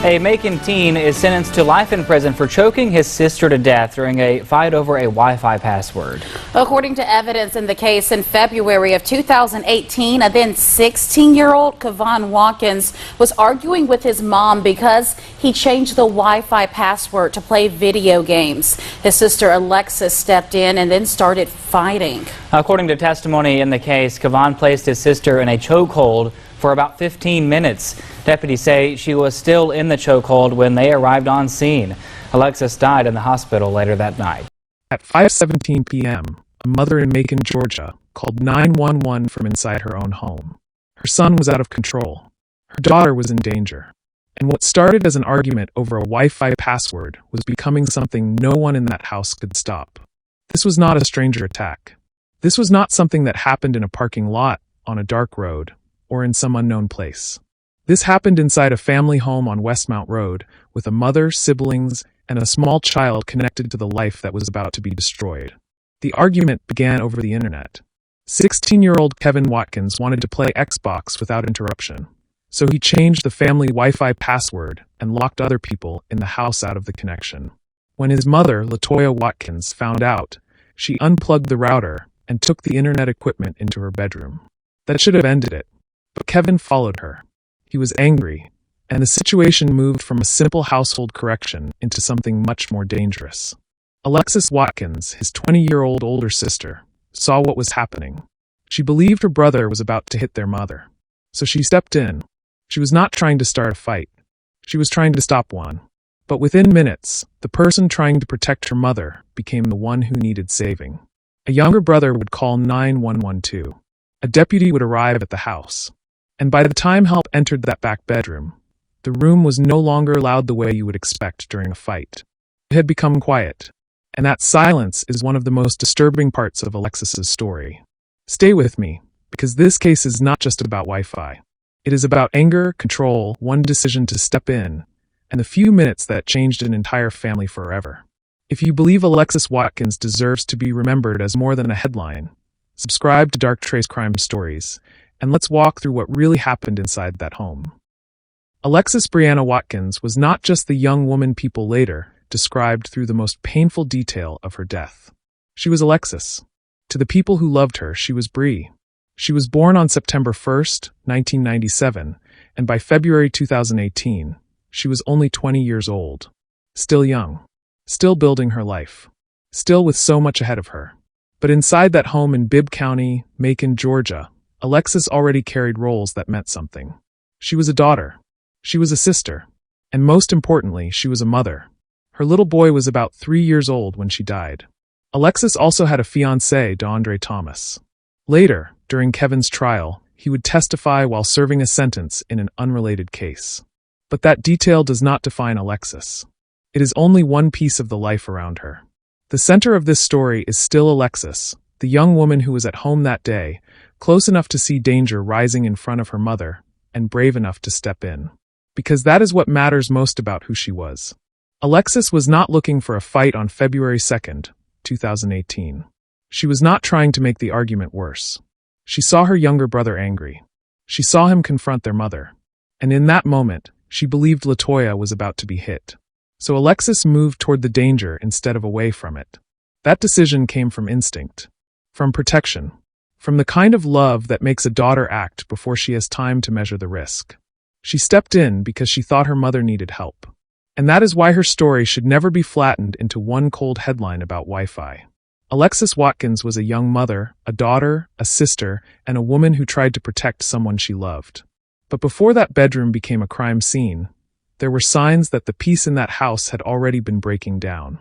A Macon teen is sentenced to life in prison for choking his sister to death during a fight over a Wi-Fi password. According to evidence in the case, in February of 2018, a then 16-year-old Alexus Watkins was arguing with his mom because he changed the Wi-Fi password to play video games. His sister Alexus stepped in and then started fighting. According to testimony in the case, Alexus placed his sister in a chokehold for about 15 minutes. Deputies say she was still in the chokehold when they arrived on scene. Alexus died in the hospital later that night. At 5:17 p.m., a mother in Macon, Georgia, called 911 from inside her own home. Her son was out of control. Her daughter was in danger. And what started as an argument over a Wi-Fi password was becoming something no one in that house could stop. This was not a stranger attack. This was not something that happened in a parking lot, on a dark road, or in some unknown place. This happened inside a family home on Westmount Road, with a mother, siblings, and a small child connected to the life that was about to be destroyed. The argument began over the internet. 16-year-old Alexus Watkins wanted to play Xbox without interruption, so he changed the family Wi-Fi password and locked other people in the house out of the connection. When his mother, Watkins, found out, she unplugged the router and took the internet equipment into her bedroom. That should have ended it. But Kevin followed her. He was angry, and the situation moved from a simple household correction into something much more dangerous. Alexus Watkins, his 20-year-old older sister, saw what was happening. She believed her brother was about to hit their mother. So she stepped in. She was not trying to start a fight. She was trying to stop one. But within minutes, the person trying to protect her mother became the one who needed saving. A younger brother would call 911. A deputy would arrive at the house. And by the time help entered that back bedroom, the room was no longer loud the way you would expect during a fight. It had become quiet. And that silence is one of the most disturbing parts of Alexus's story. Stay with me, because this case is not just about Wi-Fi. It is about anger, control, one decision to step in, and the few minutes that changed an entire family forever. If you believe Alexus Watkins deserves to be remembered as more than a headline, subscribe to Dark True Crime Stories, and let's walk through what really happened inside that home. Alexus Brianna Watkins was not just the young woman people later described through the most painful detail of her death. She was Alexus. To the people who loved her, she was Bree. She was born on September 1st, 1997, and by February 2018, she was only 20 years old. Still young. Still building her life. Still with so much ahead of her. But inside that home in Bibb County, Macon, Georgia, Alexus already carried roles that meant something. She was a daughter. She was a sister. And most importantly, she was a mother. Her little boy was about 3 years old when she died. Alexus also had a fiancé, DeAndre Thomas. Later, during Kevin's trial, he would testify while serving a sentence in an unrelated case. But that detail does not define Alexus. It is only one piece of the life around her. The center of this story is still Alexus, the young woman who was at home that day, close enough to see danger rising in front of her mother, and brave enough to step in. Because that is what matters most about who she was. Alexus was not looking for a fight on February 2nd, 2018. She was not trying to make the argument worse. She saw her younger brother angry. She saw him confront their mother. And in that moment, she believed Latoya was about to be hit. So Alexus moved toward the danger instead of away from it. That decision came from instinct. From protection. From the kind of love that makes a daughter act before she has time to measure the risk. She stepped in because she thought her mother needed help. And that is why her story should never be flattened into one cold headline about Wi-Fi. Alexus Watkins was a young mother, a daughter, a sister, and a woman who tried to protect someone she loved. But before that bedroom became a crime scene, there were signs that the peace in that house had already been breaking down.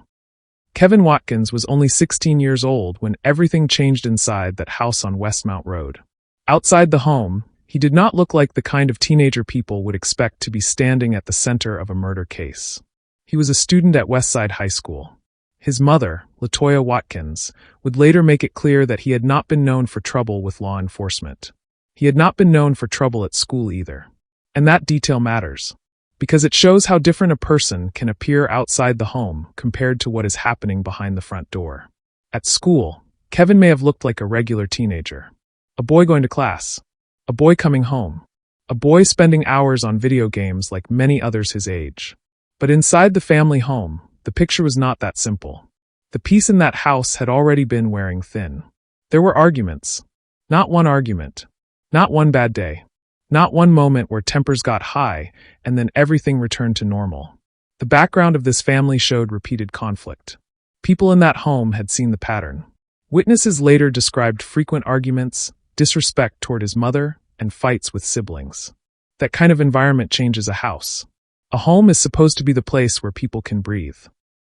Kevin Watkins was only 16 years old when everything changed inside that house on Westmount Road. Outside the home, he did not look like the kind of teenager people would expect to be standing at the center of a murder case. He was a student at Westside High School. His mother, Latoya Watkins, would later make it clear that he had not been known for trouble with law enforcement. He had not been known for trouble at school either. And that detail matters, because it shows how different a person can appear outside the home compared to what is happening behind the front door. At school, Kevin may have looked like a regular teenager. A boy going to class. A boy coming home. a boy spending hours on video games like many others his age. But inside the family home, the picture was not that simple. The peace in that house had already been wearing thin. There were arguments. Not one argument. Not one bad day. Not one moment where tempers got high and then everything returned to normal. The background of this family showed repeated conflict. People in that home had seen the pattern. Witnesses later described frequent arguments, disrespect toward his mother, and fights with siblings. That kind of environment changes a house. A home is supposed to be the place where people can breathe.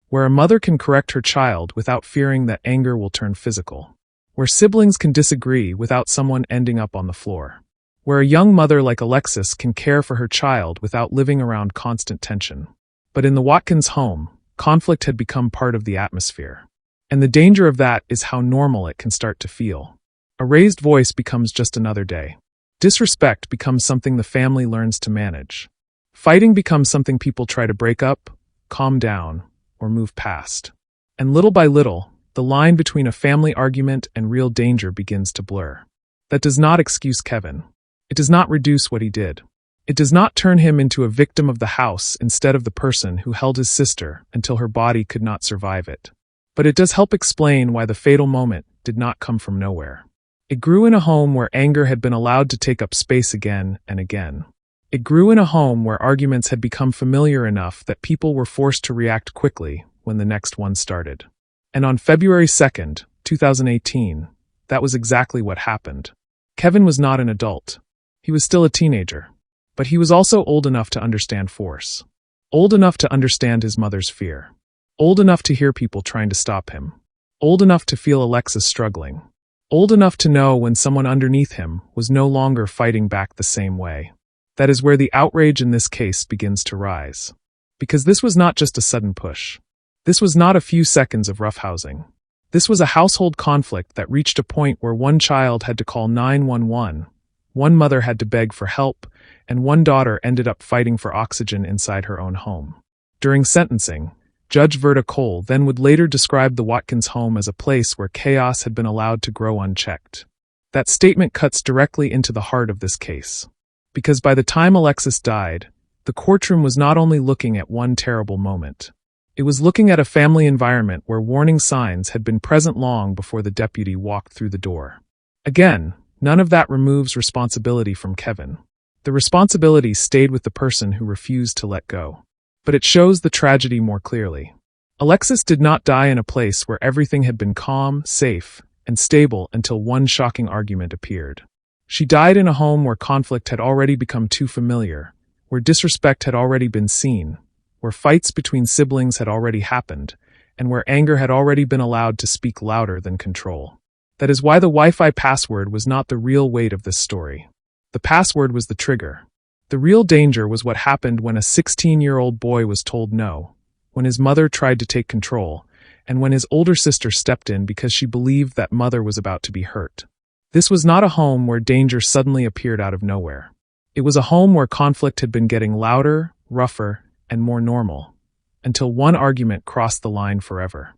Where a mother can correct her child without fearing that anger will turn physical. Where siblings can disagree without someone ending up on the floor. Where a young mother like Alexus can care for her child without living around constant tension. But in the Watkins home, conflict had become part of the atmosphere. And the danger of that is how normal it can start to feel. A raised voice becomes just another day. Disrespect becomes something the family learns to manage. Fighting becomes something people try to break up, calm down, or move past. And little by little, the line between a family argument and real danger begins to blur. That does not excuse Kevin. It does not reduce what he did. It does not turn him into a victim of the house instead of the person who held his sister until her body could not survive it. But it does help explain why the fatal moment did not come from nowhere. It grew in a home where anger had been allowed to take up space again and again. It grew in a home where arguments had become familiar enough that people were forced to react quickly when the next one started. And on February 2nd, 2018, that was exactly what happened. Kevin was not an adult. He was still a teenager. But he was also old enough to understand force. Old enough to understand his mother's fear. Old enough to hear people trying to stop him. Old enough to feel Alexus struggling. Old enough to know when someone underneath him was no longer fighting back the same way. That is where the outrage in this case begins to rise. Because this was not just a sudden push. This was not a few seconds of roughhousing. This was a household conflict that reached a point where one child had to call 911, one mother had to beg for help, and one daughter ended up fighting for oxygen inside her own home. During sentencing, Judge Verda Cole then would later describe the Watkins home as a place where chaos had been allowed to grow unchecked. That statement cuts directly into the heart of this case. Because by the time Alexus died, the courtroom was not only looking at one terrible moment. It was looking at a family environment where warning signs had been present long before the deputy walked through the door. Again, none of that removes responsibility from Kevin. The responsibility stayed with the person who refused to let go. But it shows the tragedy more clearly. Alexus did not die in a place where everything had been calm, safe, and stable until one shocking argument appeared. She died in a home where conflict had already become too familiar, where disrespect had already been seen, where fights between siblings had already happened, and where anger had already been allowed to speak louder than control. That is why the Wi-Fi password was not the real weight of this story. The password was the trigger. The real danger was what happened when a 16-year-old boy was told no, when his mother tried to take control, and when his older sister stepped in because she believed that mother was about to be hurt. This was not a home where danger suddenly appeared out of nowhere. It was a home where conflict had been getting louder, rougher, and more normal, until one argument crossed the line forever.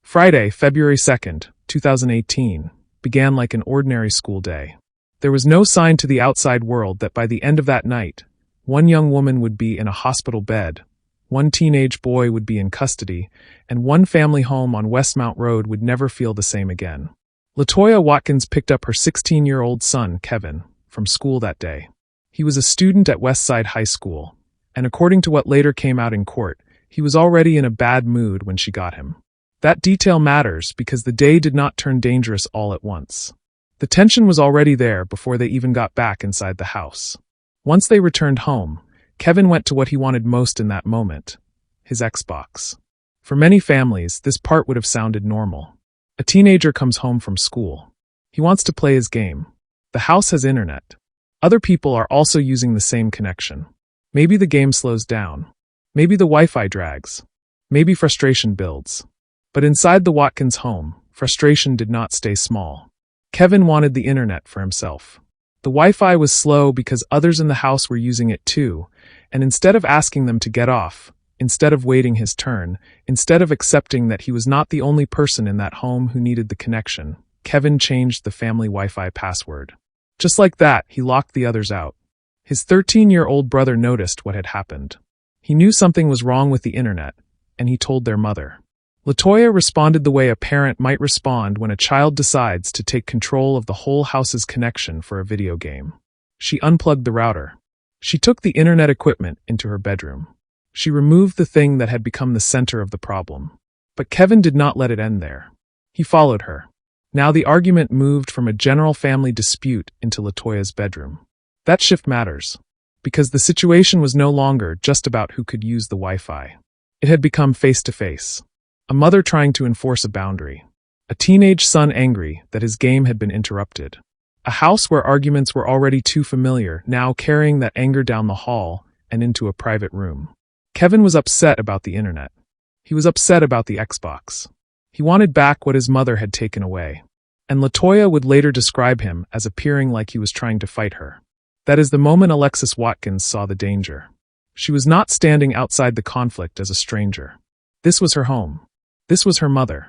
Friday, February 2nd, 2018, began like an ordinary school day. There was no sign to the outside world that by the end of that night, one young woman would be in a hospital bed, one teenage boy would be in custody, and one family home on Westmount Road would never feel the same again. LaToya Watkins picked up her 16-year-old son, Kevin, from school that day. He was a student at Westside High School, and according to what later came out in court, he was already in a bad mood when she got him. That detail matters because the day did not turn dangerous all at once. The tension was already there before they even got back inside the house. Once they returned home, Kevin went to what he wanted most in that moment, his Xbox. For many families, this part would have sounded normal. A teenager comes home from school. He wants to play his game. The house has internet. Other people are also using the same connection. Maybe the game slows down. Maybe the Wi-Fi drags. Maybe frustration builds. But inside the Watkins home, frustration did not stay small. Kevin wanted the internet for himself. The Wi-Fi was slow because others in the house were using it too, and instead of asking them to get off, instead of waiting his turn, instead of accepting that he was not the only person in that home who needed the connection, Kevin changed the family Wi-Fi password. Just like that, he locked the others out. His 13-year-old brother noticed what had happened. He knew something was wrong with the internet, and he told their mother. LaToya responded the way a parent might respond when a child decides to take control of the whole house's connection for a video game. She unplugged the router. She took the internet equipment into her bedroom. She removed the thing that had become the center of the problem. But Kevin did not let it end there. He followed her. Now the argument moved from a general family dispute into LaToya's bedroom. That shift matters, because the situation was no longer just about who could use the Wi-Fi. It had become face-to-face. A mother trying to enforce a boundary. A teenage son angry that his game had been interrupted. A house where arguments were already too familiar, now carrying that anger down the hall and into a private room. Kevin was upset about the internet. He was upset about the Xbox. He wanted back what his mother had taken away. And LaToya would later describe him as appearing like he was trying to fight her. That is the moment Alexus Watkins saw the danger. She was not standing outside the conflict as a stranger. This was her home. This was her mother.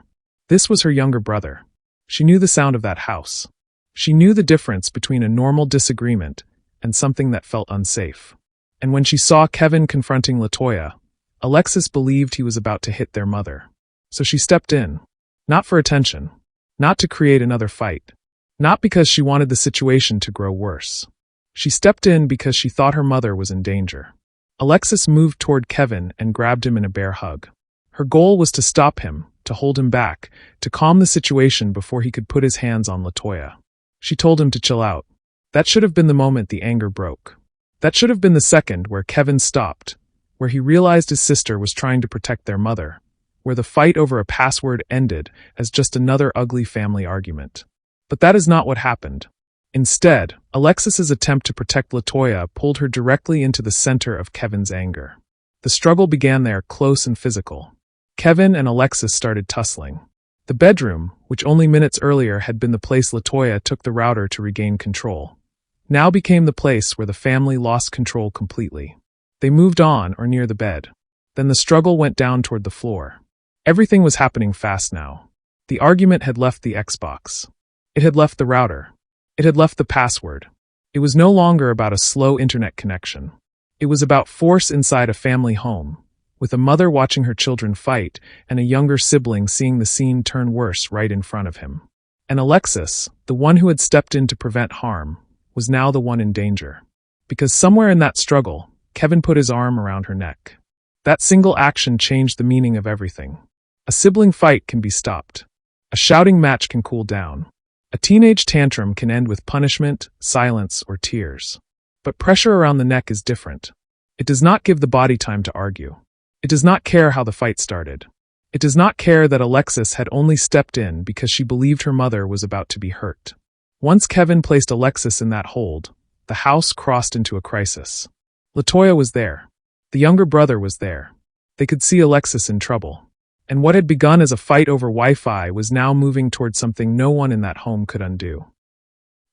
This was her younger brother. She knew the sound of that house. She knew the difference between a normal disagreement and something that felt unsafe. And when she saw Kevin confronting LaToya, Alexus believed he was about to hit their mother. So she stepped in. Not for attention. Not to create another fight. Not because she wanted the situation to grow worse. She stepped in because she thought her mother was in danger. Alexus moved toward Kevin and grabbed him in a bear hug. Her goal was to stop him, to hold him back, to calm the situation before he could put his hands on LaToya. She told him to chill out. That should have been the moment the anger broke. That should have been the second where Kevin stopped, where he realized his sister was trying to protect their mother, where the fight over a password ended as just another ugly family argument. But that is not what happened. Instead, Alexis's attempt to protect LaToya pulled her directly into the center of Kevin's anger. The struggle began there, close and physical. Kevin and Alexus started tussling. The bedroom, which only minutes earlier had been the place LaToya took the router to regain control, now became the place where the family lost control completely. They moved on or near the bed. Then the struggle went down toward the floor. Everything was happening fast now. The argument had left the Xbox. It had left the router. It had left the password. It was no longer about a slow internet connection. It was about force inside a family home, with a mother watching her children fight and a younger sibling seeing the scene turn worse right in front of him. And Alexus, the one who had stepped in to prevent harm, was now the one in danger. Because somewhere in that struggle, Kevin put his arm around her neck. That single action changed the meaning of everything. A sibling fight can be stopped. A shouting match can cool down. A teenage tantrum can end with punishment, silence, or tears. But pressure around the neck is different. It does not give the body time to argue. It does not care how the fight started. It does not care that Alexus had only stepped in because she believed her mother was about to be hurt. Once Kevin placed Alexus in that hold, the house crossed into a crisis. LaToya was there. The younger brother was there. They could see Alexus in trouble. And what had begun as a fight over Wi-Fi was now moving toward something no one in that home could undo.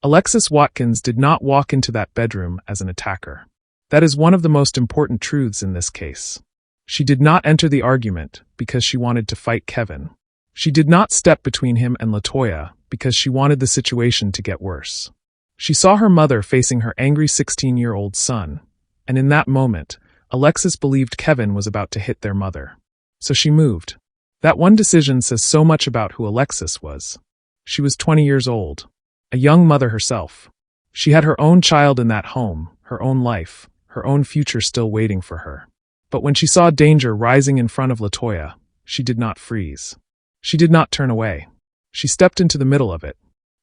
Alexus Watkins did not walk into that bedroom as an attacker. That is one of the most important truths in this case. She did not enter the argument because she wanted to fight Kevin. She did not step between him and LaToya because she wanted the situation to get worse. She saw her mother facing her angry 16-year-old son, and in that moment, Alexus believed Kevin was about to hit their mother. So she moved. That one decision says so much about who Alexus was. She was 20 years old, a young mother herself. She had her own child in that home, her own life, her own future still waiting for her. But when she saw danger rising in front of LaToya, she did not freeze. She did not turn away. She stepped into the middle of it.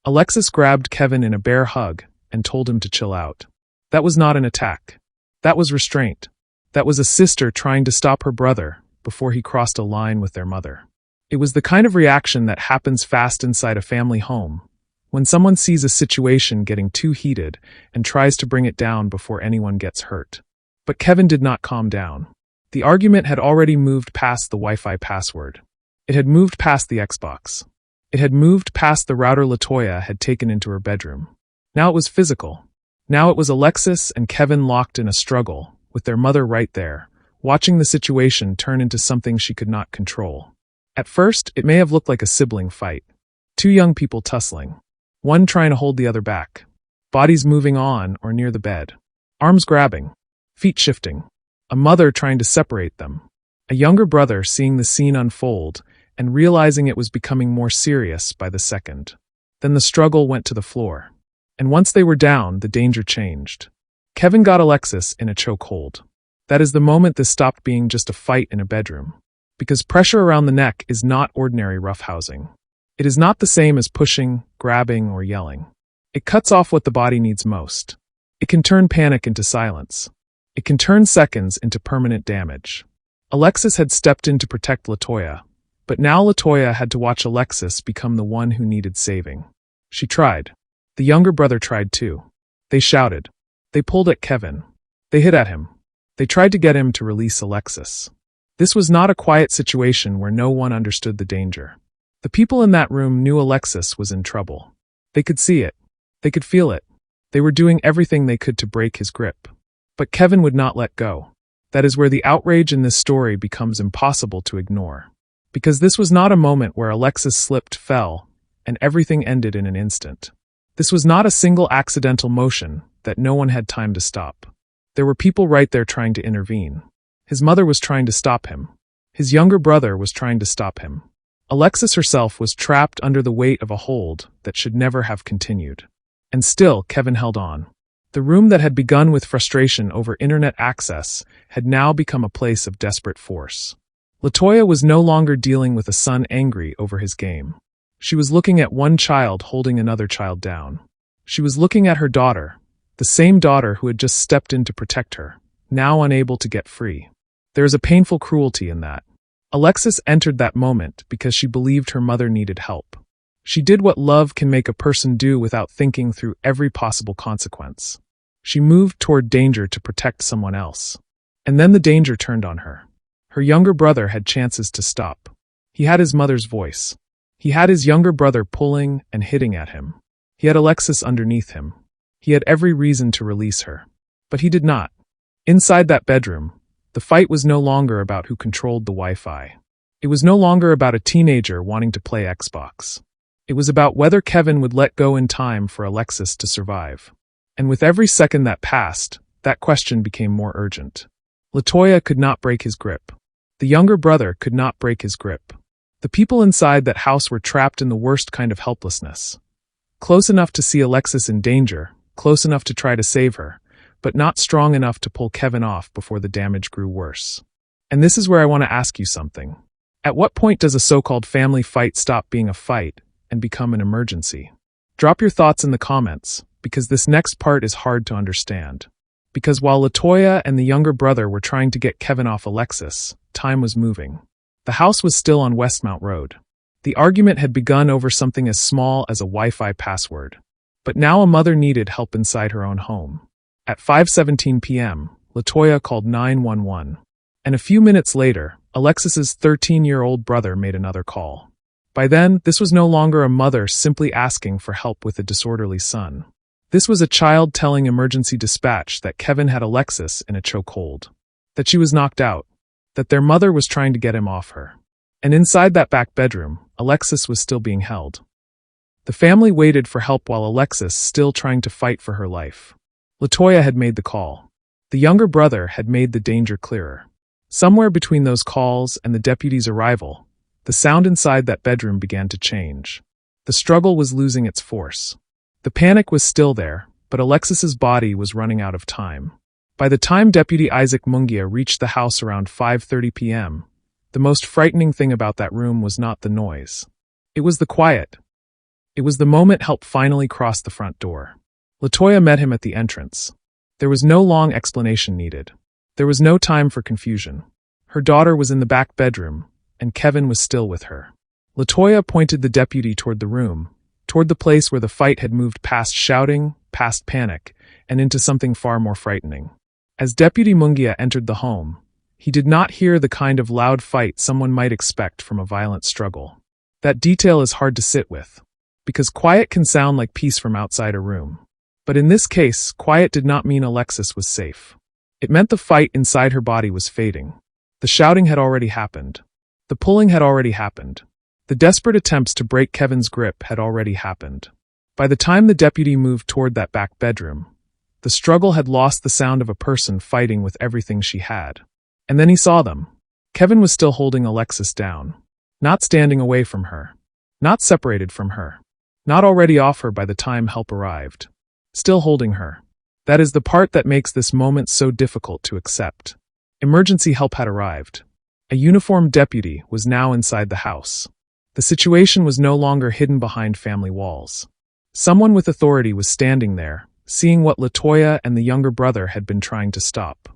Alexus grabbed Kevin in a bear hug and told him to chill out. That was not an attack. That was restraint. That was a sister trying to stop her brother before he crossed a line with their mother. It was the kind of reaction that happens fast inside a family home, when someone sees a situation getting too heated and tries to bring it down before anyone gets hurt. But Kevin did not calm down. The argument had already moved past the Wi-Fi password. It had moved past the Xbox. It had moved past the router LaToya had taken into her bedroom. Now it was physical. Now it was Alexus and Kevin locked in a struggle, with their mother right there, watching the situation turn into something she could not control. At first, it may have looked like a sibling fight. Two young people tussling. One trying to hold the other back. Bodies moving on or near the bed. Arms grabbing, feet shifting, a mother trying to separate them, a younger brother seeing the scene unfold and realizing it was becoming more serious by the second. Then the struggle went to the floor. And once they were down, the danger changed. Kevin got Alexus in a chokehold. That is the moment this stopped being just a fight in a bedroom. Because pressure around the neck is not ordinary roughhousing. It is not the same as pushing, grabbing, or yelling. It cuts off what the body needs most. It can turn panic into silence. It can turn seconds into permanent damage. Alexus had stepped in to protect LaToya, but now LaToya had to watch Alexus become the one who needed saving. She tried. The younger brother tried too. They shouted. They pulled at Kevin. They hit at him. They tried to get him to release Alexus. This was not a quiet situation where no one understood the danger. The people in that room knew Alexus was in trouble. They could see it. They could feel it. They were doing everything they could to break his grip. But Kevin would not let go. That is where the outrage in this story becomes impossible to ignore. Because this was not a moment where Alexus slipped, fell, and everything ended in an instant. This was not a single accidental motion that no one had time to stop. There were people right there trying to intervene. His mother was trying to stop him. His younger brother was trying to stop him. Alexus herself was trapped under the weight of a hold that should never have continued. And still, Kevin held on. The room that had begun with frustration over internet access had now become a place of desperate force. LaToya was no longer dealing with a son angry over his game. She was looking at one child holding another child down. She was looking at her daughter, the same daughter who had just stepped in to protect her, now unable to get free. There is a painful cruelty in that. Alexus entered that moment because she believed her mother needed help. She did what love can make a person do without thinking through every possible consequence. She moved toward danger to protect someone else. And then the danger turned on her. Her younger brother had chances to stop. He had his mother's voice. He had his younger brother pulling and hitting at him. He had Alexus underneath him. He had every reason to release her. But he did not. Inside that bedroom, the fight was no longer about who controlled the Wi-Fi. It was no longer about a teenager wanting to play Xbox. It was about whether Kevin would let go in time for Alexus to survive. And with every second that passed, that question became more urgent. LaToya could not break his grip. The younger brother could not break his grip. The people inside that house were trapped in the worst kind of helplessness. Close enough to see Alexus in danger, close enough to try to save her, but not strong enough to pull Kevin off before the damage grew worse. And this is where I want to ask you something. At what point does a so-called family fight stop being a fight and become an emergency? Drop your thoughts in the comments, because this next part is hard to understand. Because while LaToya and the younger brother were trying to get Kevin off Alexus, time was moving. The house was still on Westmount Road. The argument had begun over something as small as a Wi-Fi password. But now a mother needed help inside her own home. At 5:17 p.m., LaToya called 911. And a few minutes later, Alexus's 13-year-old brother made another call. By then, this was no longer a mother simply asking for help with a disorderly son. This was a child telling emergency dispatch that Kevin had Alexus in a chokehold. That she was knocked out. That their mother was trying to get him off her. And inside that back bedroom, Alexus was still being held. The family waited for help while Alexus still trying to fight for her life. LaToya had made the call. The younger brother had made the danger clearer. Somewhere between those calls and the deputy's arrival, the sound inside that bedroom began to change. The struggle was losing its force. The panic was still there, but Alexus's body was running out of time. By the time Deputy Isaac Mungia reached the house around 5:30 p.m., the most frightening thing about that room was not the noise. It was the quiet. It was the moment help finally crossed the front door. LaToya met him at the entrance. There was no long explanation needed. There was no time for confusion. Her daughter was in the back bedroom, and Kevin was still with her. LaToya pointed the deputy toward the room, toward the place where the fight had moved past shouting, past panic, and into something far more frightening. As Deputy Mungia entered the home, he did not hear the kind of loud fight someone might expect from a violent struggle. That detail is hard to sit with, because quiet can sound like peace from outside a room. But in this case, quiet did not mean Alexus was safe. It meant the fight inside her body was fading. The shouting had already happened. The pulling had already happened. The desperate attempts to break Kevin's grip had already happened. By the time the deputy moved toward that back bedroom, The struggle had lost the sound of a person fighting with everything she had. And then he saw them. Kevin was still holding Alexus down. Not standing away from her. Not separated from her. Not already off her by the time help arrived. Still holding her. That is the part that makes this moment so difficult to accept. Emergency help had arrived. A uniformed deputy was now inside the house. The situation was no longer hidden behind family walls. Someone with authority was standing there, seeing what LaToya and the younger brother had been trying to stop.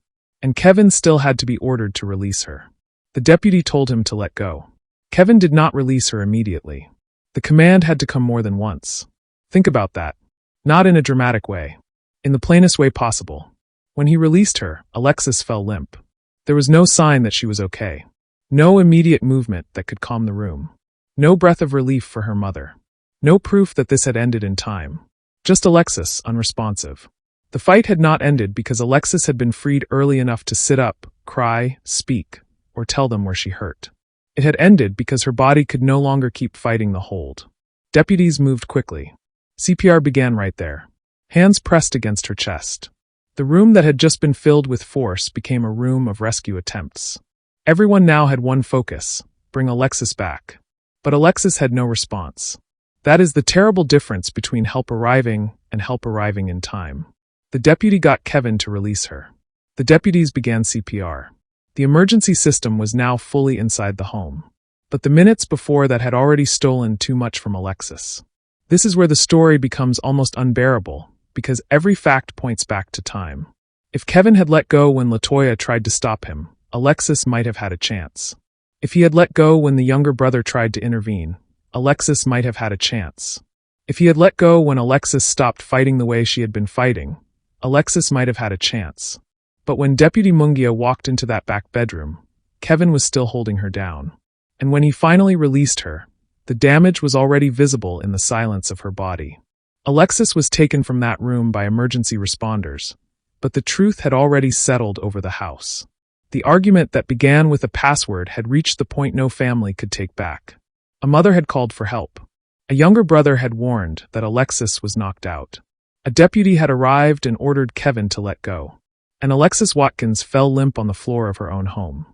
And Kevin still had to be ordered to release her. The deputy told him to let go. Kevin did not release her immediately. The command had to come more than once. Think about that. Not in a dramatic way. In the plainest way possible. When he released her, Alexus fell limp. There was no sign that she was okay. No immediate movement that could calm the room. No breath of relief for her mother. No proof that this had ended in time. Just Alexus, unresponsive. The fight had not ended because Alexus had been freed early enough to sit up, cry, speak, or tell them where she hurt. It had ended because her body could no longer keep fighting the hold. Deputies moved quickly. CPR began right there. Hands pressed against her chest. The room that had just been filled with force became a room of rescue attempts. Everyone now had one focus: bring Alexus back. But Alexus had no response. That is the terrible difference between help arriving and help arriving in time. The deputy got Kevin to release her. The deputies began CPR. The emergency system was now fully inside the home. But the minutes before that had already stolen too much from Alexus. This is where the story becomes almost unbearable, because every fact points back to time. If Kevin had let go when LaToya tried to stop him, Alexus might have had a chance. If he had let go when the younger brother tried to intervene, Alexus might have had a chance. If he had let go when Alexus stopped fighting the way she had been fighting, Alexus might have had a chance. But when Deputy Mungia walked into that back bedroom, Kevin was still holding her down. And when he finally released her, the damage was already visible in the silence of her body. Alexus was taken from that room by emergency responders, but the truth had already settled over the house. The argument that began with a password had reached the point no family could take back. A mother had called for help. A younger brother had warned that Alexus was knocked out. A deputy had arrived and ordered Kevin to let go. And Alexus Watkins fell limp on the floor of her own home.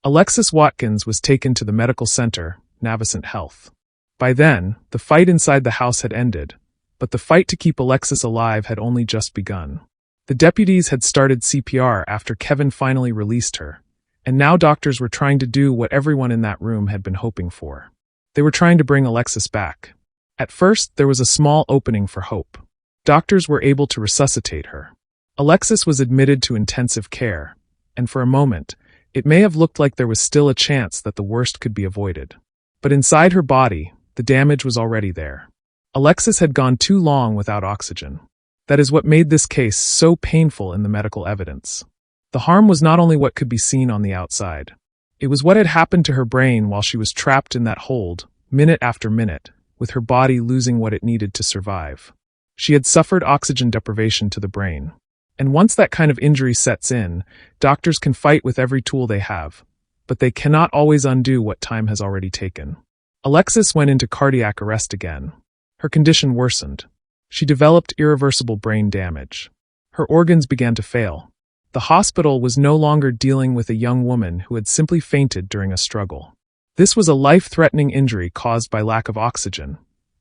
Alexus Watkins was taken to the medical center, Navicent Health. By then, the fight inside the house had ended, but the fight to keep Alexus alive had only just begun. The deputies had started CPR after Kevin finally released her, and now doctors were trying to do what everyone in that room had been hoping for. They were trying to bring Alexus back. At first, there was a small opening for hope. Doctors were able to resuscitate her. Alexus was admitted to intensive care, and for a moment, it may have looked like there was still a chance that the worst could be avoided. But inside her body, the damage was already there. Alexus had gone too long without oxygen. That is what made this case so painful in the medical evidence. The harm was not only what could be seen on the outside. It was what had happened to her brain while she was trapped in that hold, minute after minute, with her body losing what it needed to survive. She had suffered oxygen deprivation to the brain. And once that kind of injury sets in, doctors can fight with every tool they have, but they cannot always undo what time has already taken. Alexus went into cardiac arrest again. Her condition worsened. She developed irreversible brain damage. Her organs began to fail. The hospital was no longer dealing with a young woman who had simply fainted during a struggle. This was a life-threatening injury caused by lack of oxygen,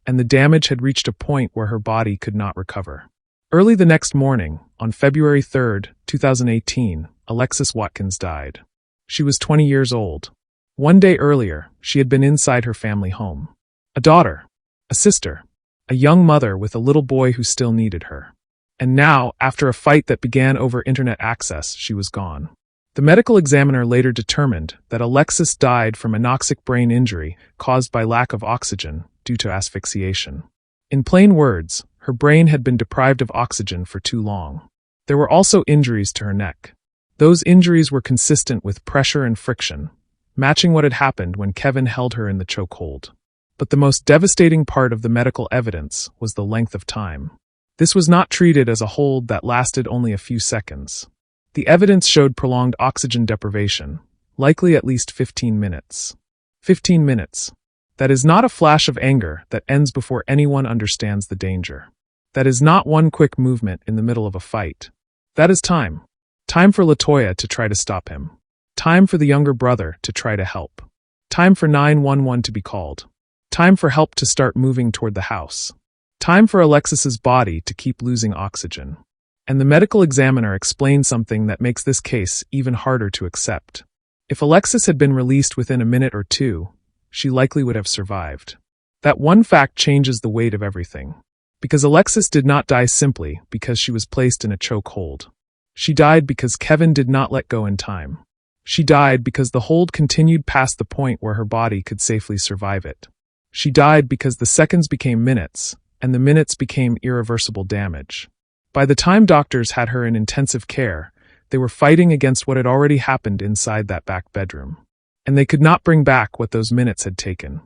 and the damage had reached a point where her body could not recover. Early the next morning, on February 3, 2018, Alexus Watkins died. She was 20 years old. One day earlier, she had been inside her family home. A daughter, a sister, a young mother with a little boy who still needed her. And now, after a fight that began over internet access, she was gone. The medical examiner later determined that Alexus died from anoxic brain injury caused by lack of oxygen due to asphyxiation. In plain words, her brain had been deprived of oxygen for too long. There were also injuries to her neck. Those injuries were consistent with pressure and friction, matching what had happened when Kevin held her in the chokehold. But the most devastating part of the medical evidence was the length of time. This was not treated as a hold that lasted only a few seconds. The evidence showed prolonged oxygen deprivation, likely at least 15 minutes. 15 minutes. That is not a flash of anger that ends before anyone understands the danger. That is not one quick movement in the middle of a fight. That is time. Time for LaToya to try to stop him. Time for the younger brother to try to help. Time for 911 to be called. Time for help to start moving toward the house. Time for Alexus's body to keep losing oxygen. And the medical examiner explained something that makes this case even harder to accept. If Alexus had been released within a minute or two, she likely would have survived. That one fact changes the weight of everything. Because Alexus did not die simply because she was placed in a chokehold. She died because Kevin did not let go in time. She died because the hold continued past the point where her body could safely survive it. She died because the seconds became minutes, and the minutes became irreversible damage. By the time doctors had her in intensive care, they were fighting against what had already happened inside that back bedroom. And they could not bring back what those minutes had taken.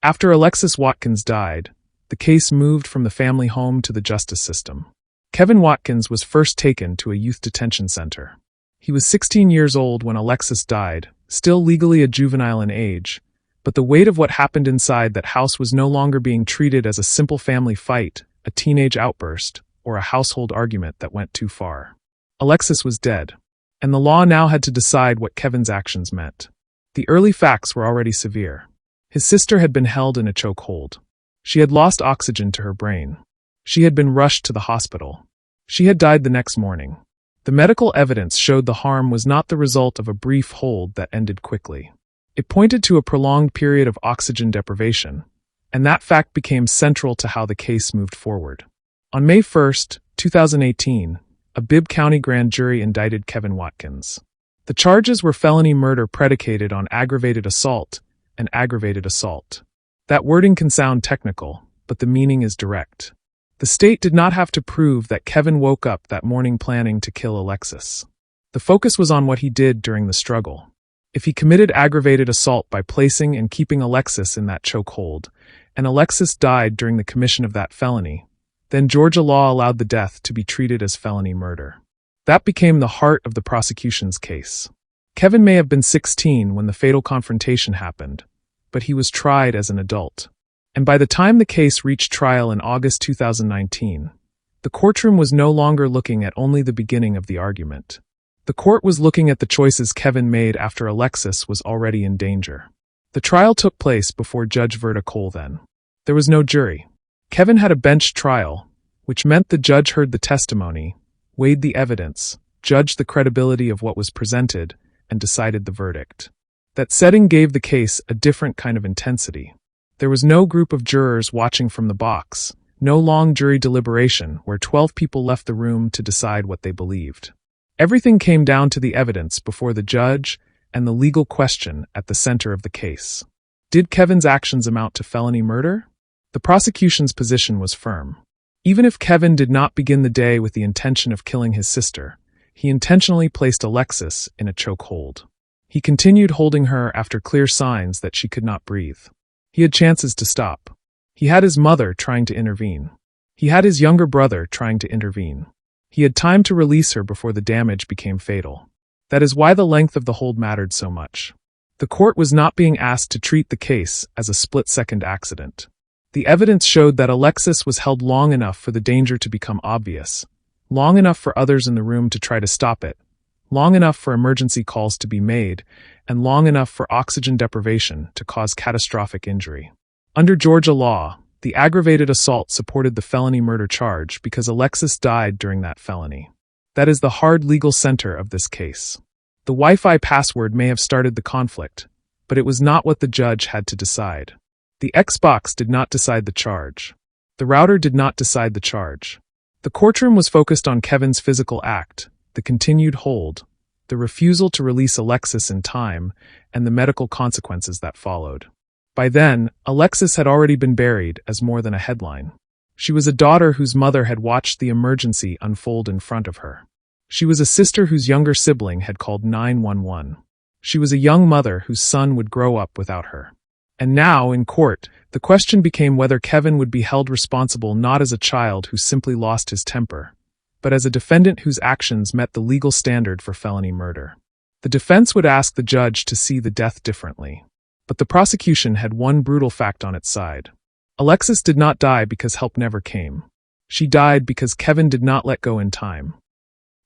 After Alexus Watkins died, the case moved from the family home to the justice system. Kevin Watkins was first taken to a youth detention center. He was 16 years old when Alexus died, still legally a juvenile in age, but the weight of what happened inside that house was no longer being treated as a simple family fight, a teenage outburst, or a household argument that went too far. Alexus was dead, and the law now had to decide what Kevin's actions meant. The early facts were already severe. His sister had been held in a chokehold. She had lost oxygen to her brain. She had been rushed to the hospital. She had died the next morning. The medical evidence showed the harm was not the result of a brief hold that ended quickly. It pointed to a prolonged period of oxygen deprivation, and that fact became central to how the case moved forward. On May 1, 2018, a Bibb County grand jury indicted Kevin Watkins. The charges were felony murder predicated on aggravated assault and aggravated assault. That wording can sound technical, but the meaning is direct. The state did not have to prove that Kevin woke up that morning planning to kill Alexus. The focus was on what he did during the struggle. If he committed aggravated assault by placing and keeping Alexus in that chokehold, and Alexus died during the commission of that felony, then Georgia law allowed the death to be treated as felony murder. That became the heart of the prosecution's case. Kevin may have been 16 when the fatal confrontation happened, but he was tried as an adult. And by the time the case reached trial in August 2019, the courtroom was no longer looking at only the beginning of the argument. The court was looking at the choices Kevin made after Alexus was already in danger. The trial took place before Judge Verda Colvin. There was no jury. Kevin had a bench trial, which meant the judge heard the testimony, weighed the evidence, judged the credibility of what was presented, and decided the verdict. That setting gave the case a different kind of intensity. There was no group of jurors watching from the box, no long jury deliberation where 12 people left the room to decide what they believed. Everything came down to the evidence before the judge and the legal question at the center of the case. Did Kevin's actions amount to felony murder? The prosecution's position was firm. Even if Kevin did not begin the day with the intention of killing his sister, he intentionally placed Alexus in a chokehold. He continued holding her after clear signs that she could not breathe. He had chances to stop. He had his mother trying to intervene. He had his younger brother trying to intervene. He had time to release her before the damage became fatal. That is why the length of the hold mattered so much. The court was not being asked to treat the case as a split-second accident. The evidence showed that Alexus was held long enough for the danger to become obvious, long enough for others in the room to try to stop it, long enough for emergency calls to be made, and long enough for oxygen deprivation to cause catastrophic injury. Under Georgia law, the aggravated assault supported the felony murder charge because Alexus died during that felony. That is the hard legal center of this case. The Wi-Fi password may have started the conflict, but it was not what the judge had to decide. The Xbox did not decide the charge. The router did not decide the charge. The courtroom was focused on Kevin's physical act, the continued hold, the refusal to release Alexus in time, and the medical consequences that followed. By then, Alexus had already been buried as more than a headline. She was a daughter whose mother had watched the emergency unfold in front of her. She was a sister whose younger sibling had called 911. She was a young mother whose son would grow up without her. And now, in court, the question became whether Kevin would be held responsible not as a child who simply lost his temper, but as a defendant whose actions met the legal standard for felony murder. The defense would ask the judge to see the death differently. But the prosecution had one brutal fact on its side. Alexus did not die because help never came. She died because Kevin did not let go in time.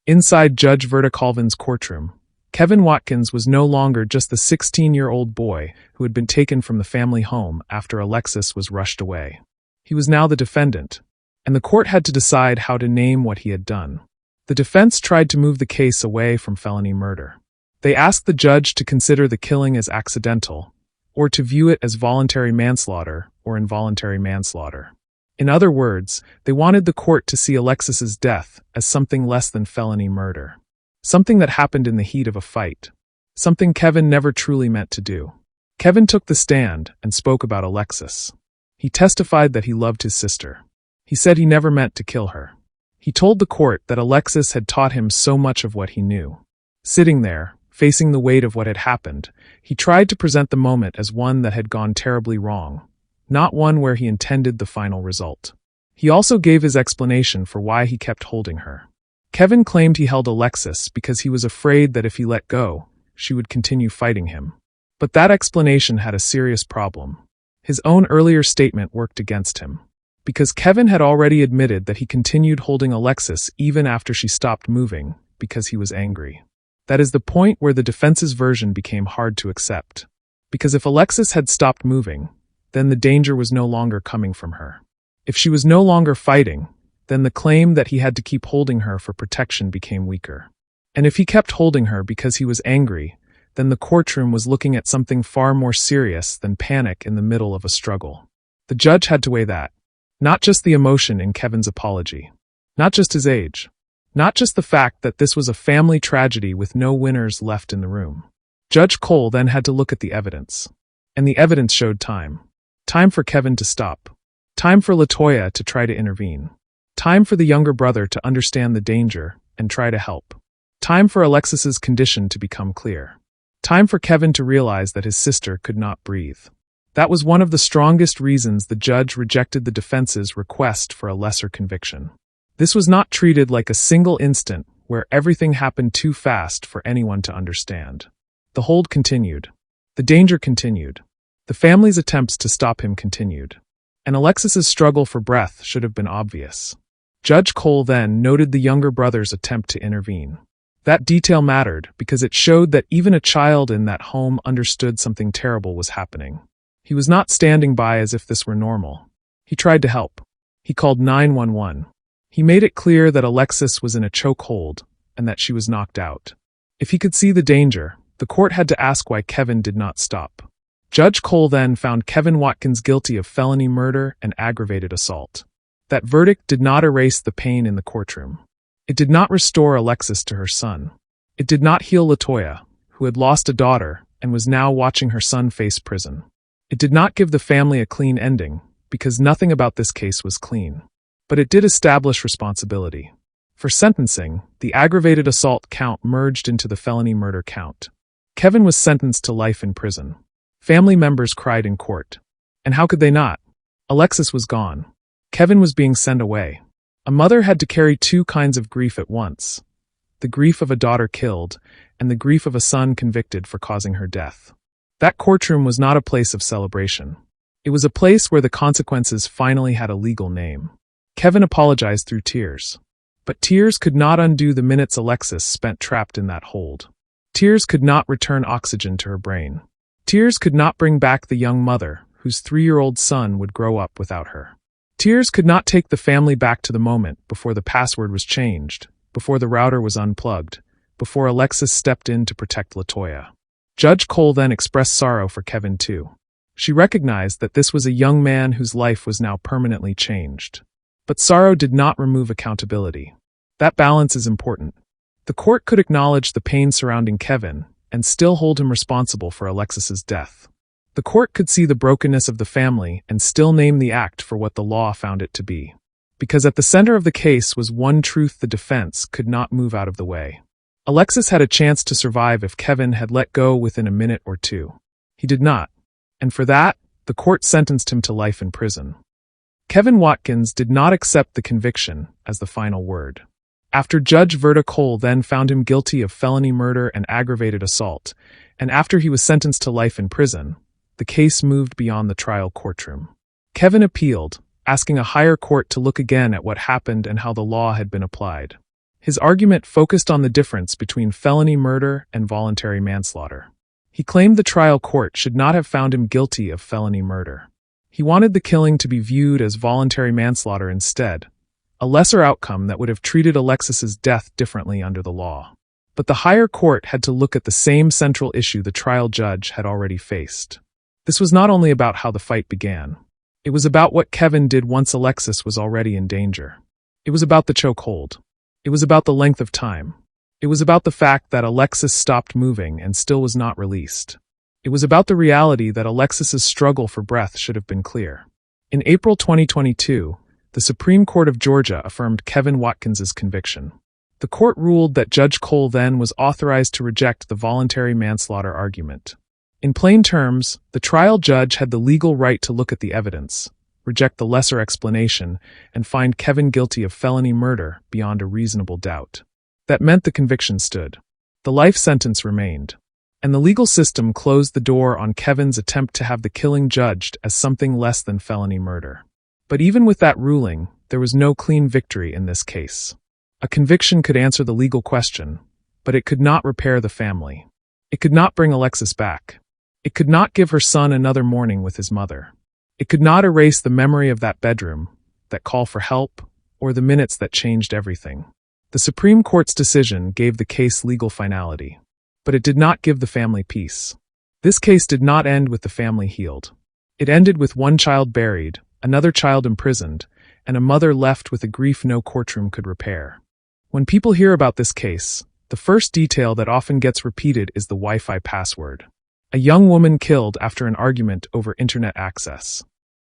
Inside Judge Verta Colvin's courtroom, Kevin Watkins was no longer just the 16-year-old boy who had been taken from the family home after Alexus was rushed away. He was now the defendant, and the court had to decide how to name what he had done. The defense tried to move the case away from felony murder. They asked the judge to consider the killing as accidental, or to view it as voluntary manslaughter or involuntary manslaughter. In other words, they wanted the court to see Alexus's death as something less than felony murder. Something that happened in the heat of a fight. Something Kevin never truly meant to do. Kevin took the stand and spoke about Alexus. He testified that he loved his sister. He said he never meant to kill her. He told the court that Alexus had taught him so much of what he knew. Sitting there, facing the weight of what had happened, he tried to present the moment as one that had gone terribly wrong, not one where he intended the final result. He also gave his explanation for why he kept holding her. Kevin claimed he held Alexus because he was afraid that if he let go, she would continue fighting him. But that explanation had a serious problem. His own earlier statement worked against him. Because Kevin had already admitted that he continued holding Alexus even after she stopped moving, because he was angry. That is the point where the defense's version became hard to accept. Because if Alexus had stopped moving, then the danger was no longer coming from her. If she was no longer fighting, then the claim that he had to keep holding her for protection became weaker. And if he kept holding her because he was angry, then the courtroom was looking at something far more serious than panic in the middle of a struggle. The judge had to weigh that. Not just the emotion in Kevin's apology. Not just his age. Not just the fact that this was a family tragedy with no winners left in the room. Judge Cole then had to look at the evidence. And the evidence showed time. Time for Kevin to stop. Time for LaToya to try to intervene. Time for the younger brother to understand the danger and try to help. Time for Alexus's condition to become clear. Time for Kevin to realize that his sister could not breathe. That was one of the strongest reasons the judge rejected the defense's request for a lesser conviction. This was not treated like a single instant where everything happened too fast for anyone to understand. The hold continued. The danger continued. The family's attempts to stop him continued. And Alexus's struggle for breath should have been obvious. Judge Cole then noted the younger brother's attempt to intervene. That detail mattered because it showed that even a child in that home understood something terrible was happening. He was not standing by as if this were normal. He tried to help. He called 911. He made it clear that Alexus was in a chokehold and that she was knocked out. If he could see the danger, the court had to ask why Kevin did not stop. Judge Cole then found Kevin Watkins guilty of felony murder and aggravated assault. That verdict did not erase the pain in the courtroom. It did not restore Alexus to her son. It did not heal LaToya, who had lost a daughter and was now watching her son face prison. It did not give the family a clean ending, because nothing about this case was clean. But it did establish responsibility. For sentencing, the aggravated assault count merged into the felony murder count. Kevin was sentenced to life in prison. Family members cried in court. And how could they not? Alexus was gone. Kevin was being sent away. A mother had to carry two kinds of grief at once. The grief of a daughter killed, and the grief of a son convicted for causing her death. That courtroom was not a place of celebration. It was a place where the consequences finally had a legal name. Kevin apologized through tears. But tears could not undo the minutes Alexus spent trapped in that hold. Tears could not return oxygen to her brain. Tears could not bring back the young mother whose 3-year-old son would grow up without her. Tears could not take the family back to the moment before the password was changed, before the router was unplugged, before Alexus stepped in to protect LaToya. Judge Cole then expressed sorrow for Kevin too. She recognized that this was a young man whose life was now permanently changed. But sorrow did not remove accountability. That balance is important. The court could acknowledge the pain surrounding Kevin and still hold him responsible for Alexus's death. The court could see the brokenness of the family and still name the act for what the law found it to be. Because at the center of the case was one truth the defense could not move out of the way. Alexus had a chance to survive if Kevin had let go within a minute or two. He did not. And for that, the court sentenced him to life in prison. Kevin Watkins did not accept the conviction as the final word. After Judge Verta Cole then found him guilty of felony murder and aggravated assault, and after he was sentenced to life in prison, the case moved beyond the trial courtroom. Kevin appealed, asking a higher court to look again at what happened and how the law had been applied. His argument focused on the difference between felony murder and voluntary manslaughter. He claimed the trial court should not have found him guilty of felony murder. He wanted the killing to be viewed as voluntary manslaughter instead, a lesser outcome that would have treated Alexus's death differently under the law. But the higher court had to look at the same central issue the trial judge had already faced. This was not only about how the fight began. It was about what Kevin did once Alexus was already in danger. It was about the chokehold. It was about the length of time. It was about the fact that Alexus stopped moving and still was not released. It was about the reality that Alexus's struggle for breath should have been clear. In April 2022, the Supreme Court of Georgia affirmed Kevin Watkins's conviction. The court ruled that Judge Cole then was authorized to reject the voluntary manslaughter argument. In plain terms, the trial judge had the legal right to look at the evidence, reject the lesser explanation, and find Kevin guilty of felony murder beyond a reasonable doubt. That meant the conviction stood. The life sentence remained. And the legal system closed the door on Kevin's attempt to have the killing judged as something less than felony murder. But even with that ruling, there was no clean victory in this case. A conviction could answer the legal question, but it could not repair the family. It could not bring Alexus back. It could not give her son another morning with his mother. It could not erase the memory of that bedroom, that call for help, or the minutes that changed everything. The Supreme Court's decision gave the case legal finality, but it did not give the family peace. This case did not end with the family healed. It ended with one child buried, another child imprisoned, and a mother left with a grief no courtroom could repair. When people hear about this case, the first detail that often gets repeated is the Wi-Fi password. A young woman killed after an argument over internet access.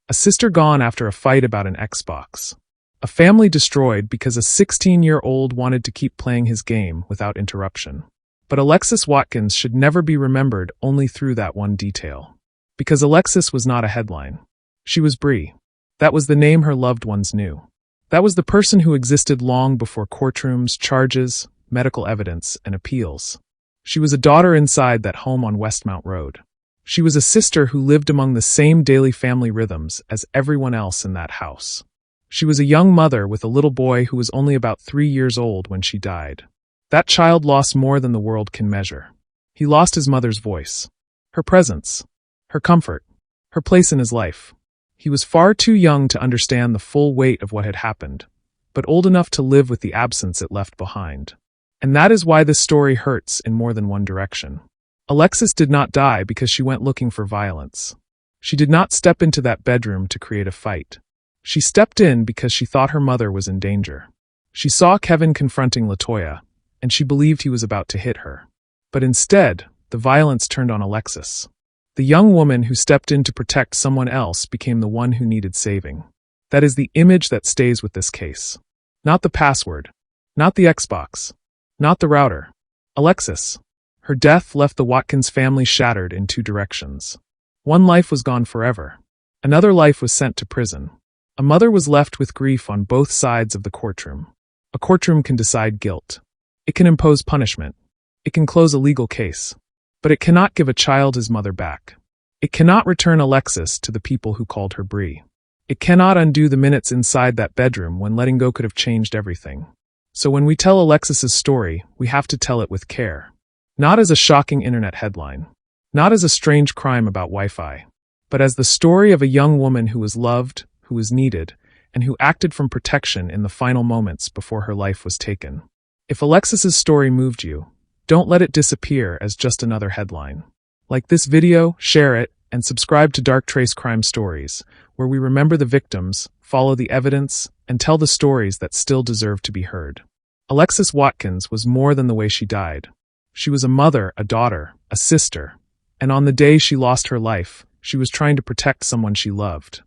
A sister gone after a fight about an Xbox. A family destroyed because a 16-year-old wanted to keep playing his game without interruption. But Alexus Watkins should never be remembered only through that one detail. Because Alexus was not a headline. She was Bree. That was the name her loved ones knew. That was the person who existed long before courtrooms, charges, medical evidence, and appeals. She was a daughter inside that home on Westmount Road. She was a sister who lived among the same daily family rhythms as everyone else in that house. She was a young mother with a little boy who was only about 3 years old when she died. That child lost more than the world can measure. He lost his mother's voice, her presence, her comfort, her place in his life. He was far too young to understand the full weight of what had happened, but old enough to live with the absence it left behind. And that is why this story hurts in more than one direction. Alexus did not die because she went looking for violence. She did not step into that bedroom to create a fight. She stepped in because she thought her mother was in danger. She saw Kevin confronting LaToya, and she believed he was about to hit her. But instead, the violence turned on Alexus. The young woman who stepped in to protect someone else became the one who needed saving. That is the image that stays with this case. Not the password. Not the Xbox. Not the router. Alexus. Her death left the Watkins family shattered in two directions. One life was gone forever. Another life was sent to prison. A mother was left with grief on both sides of the courtroom. A courtroom can decide guilt. It can impose punishment. It can close a legal case. But it cannot give a child his mother back. It cannot return Alexus to the people who called her Bree. It cannot undo the minutes inside that bedroom when letting go could have changed everything. So when we tell Alexus's story, we have to tell it with care. Not as a shocking internet headline. Not as a strange crime about Wi-Fi. But as the story of a young woman who was loved, who was needed, and who acted from protection in the final moments before her life was taken. If Alexus's story moved you, don't let it disappear as just another headline. Like this video, share it, and subscribe to Dark Trace Crime Stories, where we remember the victims, follow the evidence, and tell the stories that still deserve to be heard. Alexus Watkins was more than the way she died. She was a mother, a daughter, a sister, and on the day she lost her life, she was trying to protect someone she loved.